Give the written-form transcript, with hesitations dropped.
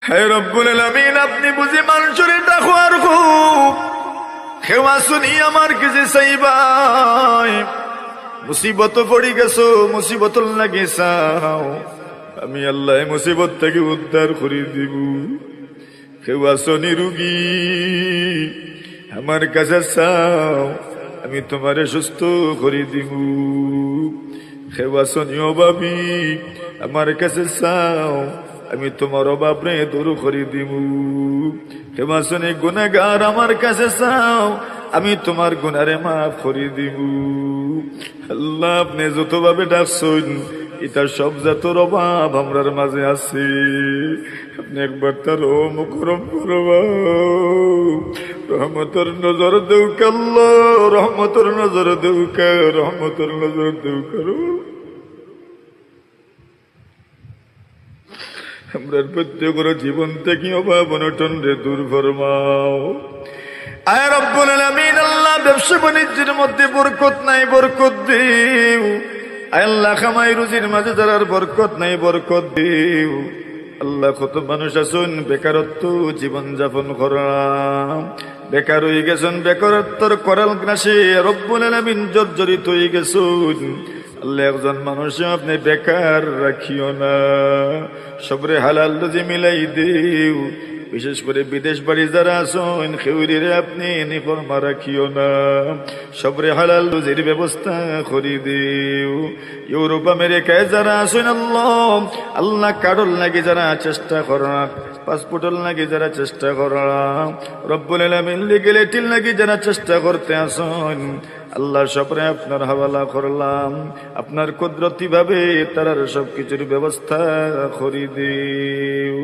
হে রব্বুল আলামিন, আপনি বুঝি মানুষের ডাকোয়ার খুব খেওয়া শুনি আমার কিছু চাইবাই। মুসিবত পড়ি গেছো, মুসিবত লাগে চাও, আমি আল্লাহ মুসিবত থেকে উদ্ধার করে দিব। খেওয়া শুনি রুগী আমার কাছে চাও, আমি তোমারে সুস্থ করে দিব। খেওয়া শুনি অভাবী আমার কাছে চাও, আমি তোমার অভাবে দূর করে দিব। হেমা শুনে গুনাহগার আমার কাছে চাও, আমি তোমার গুনারে মাফ করে দিব। আল্লাহ, আপনি যতভাবে ডাকছেন এটা সব জাতর অভাব আমরার মাঝে আছে। আপনি একবার তার মুকরম করবা, রহমতর নজর দেউক আল্লাহ, রহমতর নজর দেউক, রহমতর নজর দেউক। আমরা প্রত্যেকের জীবন থেকে অভাব অনটন রে দূর ফরমাও। আয় রব্বুল আলামিন, আল্লাহ ব্যবসা বাণিজ্যের মধ্যে বরকত নাই, বরকত দিও। আয় আল্লাহ, খামাই রুজির মাঝে যারার বরকত নাই, বরকত দিও। আল্লাহ, কত মানুষ আছেন বেকারত্ব জীবন যাপন করাম, বেকার হয়ে গেছেন, বেকারত্বর করাল গ্রাসে রব্বুল আলামিন জর্জরিত হয়ে গেছেন। আল্লাহ, একজন মানুষ আপনি বেকার রাখিও না, সবরে হালাল রুজি মিলাই দেও। বিশেষ করে বিদেশ বাড়ি যারা আছেন খেউরিরে আপনি নিফরমা রাখিও না, সবরে হালাল রুজির ব্যবস্থা করে দেও। ইউরোপ আমেরিকায় যারা আছেন আল্লাহ, আল্লাহ কারোর লাগে যারা চেষ্টা করা, পাসপোর্টের লাগে যারা চেষ্টা করা, রব্বুল আলামিন লিগ্যালিটির লাগে যারা চেষ্টা করতে আসেন, আল্লাহ সবরে আপনার হাওয়ালা করলাম। আপনার কুদরতি ভাবে তারার সবকিছুর ব্যবস্থা করে দিও।